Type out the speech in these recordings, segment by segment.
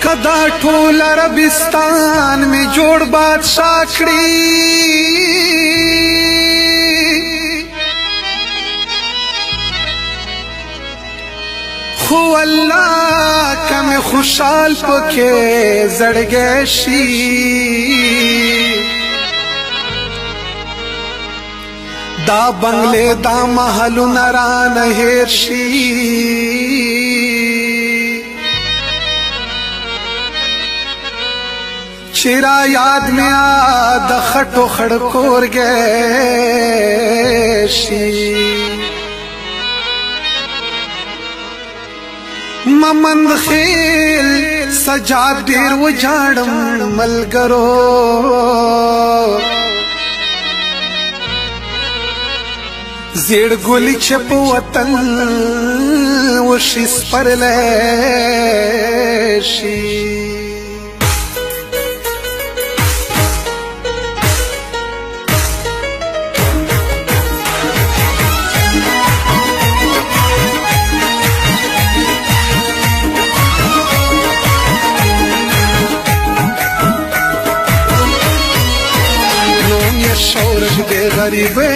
کدا ټول عربستان می جوړ بادشاہ کړی خو الله کم خوشحال پکې زړګی شي دا بنگلې دا محلونه رانه هېر شي چرا یاد میا د خټو خړ کورګی شي ممند خیل سجاد ډیر و جاړم ملګرو زیړ ګلی چې په وطن وشي سپرلی شي شورش دے غریبے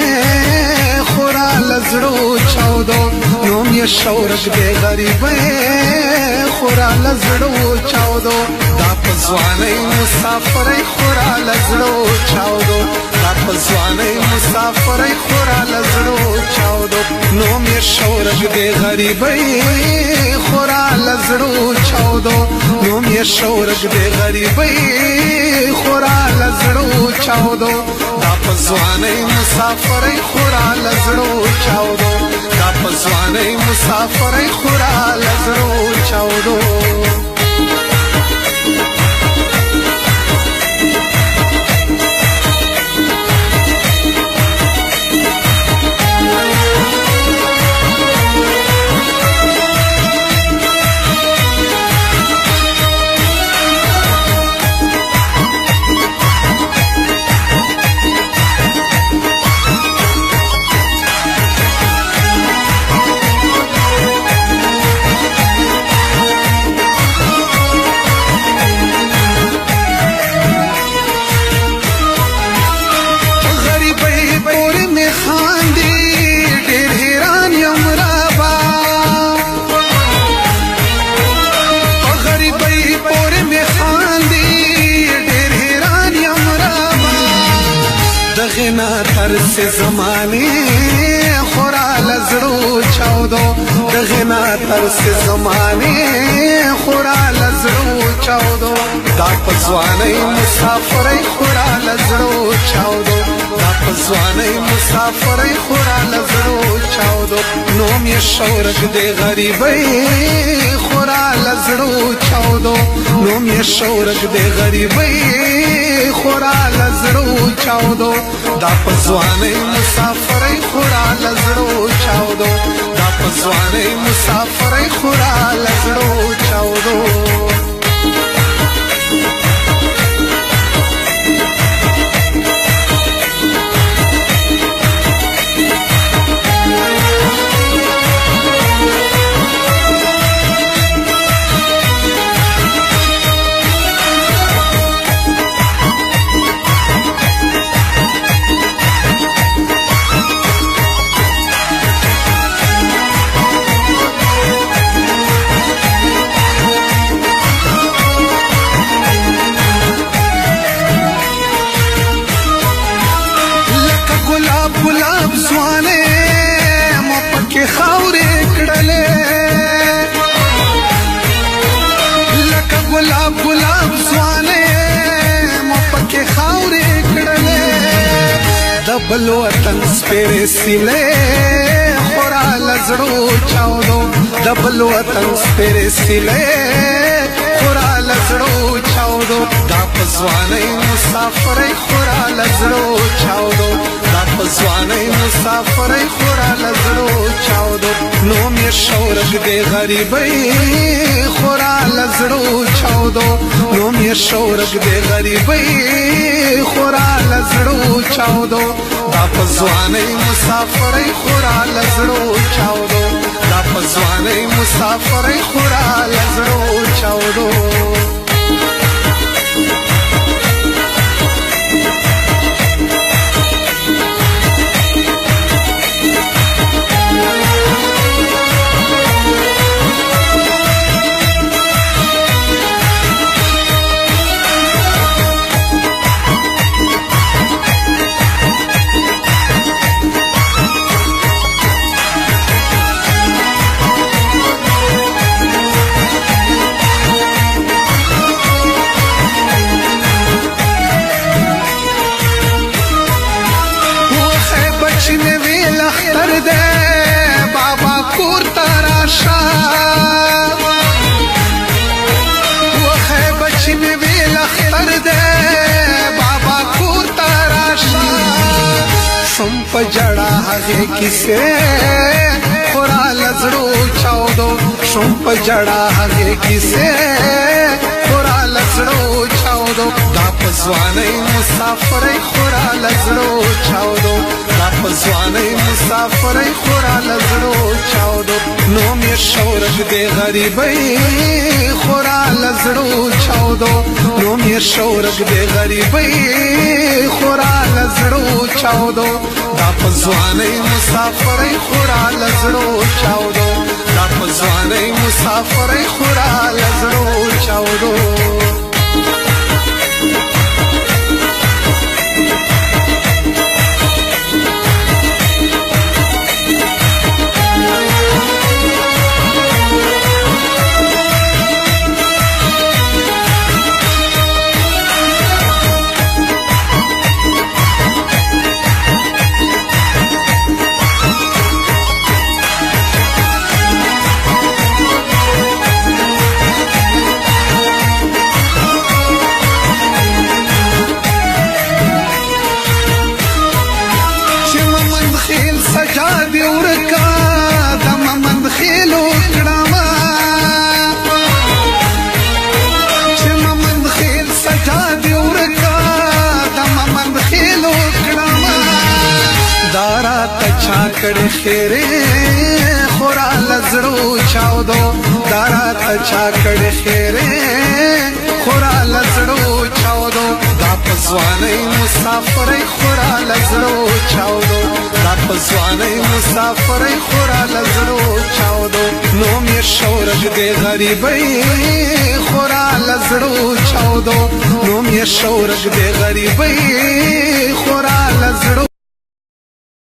خورا لزڑو چاودو نوم یہ شورش دے غریبے خورا لزڑو چاودو دا پزوانے مسافرے خورا لزڑو چاودو دا پزوانے مسافرے خورا لزڑو چاودو نوم یہ شورش دے غریبے خورا لزڑو چاودو نوم یہ شورش دے غریبے خورا لزڑو چاودو دا پزوانے مسافرے خورا لزڑو چاودو دا پزوانے مسافرے خورا لزڑو چاودو دغنا ترس زمانے خورا لزڑو چاودو دغنا ترس زمانے خورا لزڑو چاودو دا پزوانے مسافرے خورا لزڑو چاودو دا پزوانے مسافرے خورا لزڑو چاودو نوم یہ شورش دے غریبے خورا لزڑو چاودو نوم یہ شورش دے غریبے خورا لزڑو چاودو دا پزوانے مسافرے خورا لزڑو چاودو دا پزوانے مسافرے خورا لزڑو چاودو गुलाब ځوانې مو پکې خاورې کړلې لکه ګلاب ګلاب ځوانې مو پکې خاورې کړلې د بل وطن سپېرې سیلې خورا لزړو چاودو د بل وطن سپېرې سیلې خورا لزړو چاودو دا پزوانې مسافرې خورا لزړو چاودو دا پزوانې مسافرې خورا لزړو چاودو نوم یې شورګ دې غریبۍ خورا لزړو چاودو نوم یې شورګ دې غریبۍ خورا لزړو چاودو دا په ځوانۍ مسافرۍ خورا لزړو چاودو دا په ځوانۍ مسافرۍ خورا لزړو چاودو بابا کور تراشا وخه بچ می ویل اختر دے بابا کور تراشا سم پجڑا هغه کیسه خورا لزړو چاودو سم پجڑا هغه کیسه خورا لزړو چاودو دا پزوانې مسافرې خورا لزړو چاودو دا پزوانې مسافرې خورا لزړو چاودو نوم یې شورګ دې غریبۍ خورا لزړو چاودو نوم یې شورګ دې غریبۍ خورا لزړو چاودو دا پزوانې مسافرې خورا لزړو چاودو دا پزوانې مسافرې خورا لزړو چاودو سجاد ورکا د ممند خېلو کړما چې ممند خېل سجاد ورکا د ممند خېلو کړما دارا تچا کړه خیره خورا لزړو چاودو دارا تچا کړه خیره خورا لزړو چاودو دا پزوانې مسافرې خورا لزړو چاودو دا پزوانې مسافرې خورا لزړو چاودو نوم یې شورګ دې غریبۍ خورا لزړو چاودو نوم یې شورګ دې غریبۍ خورا لزړو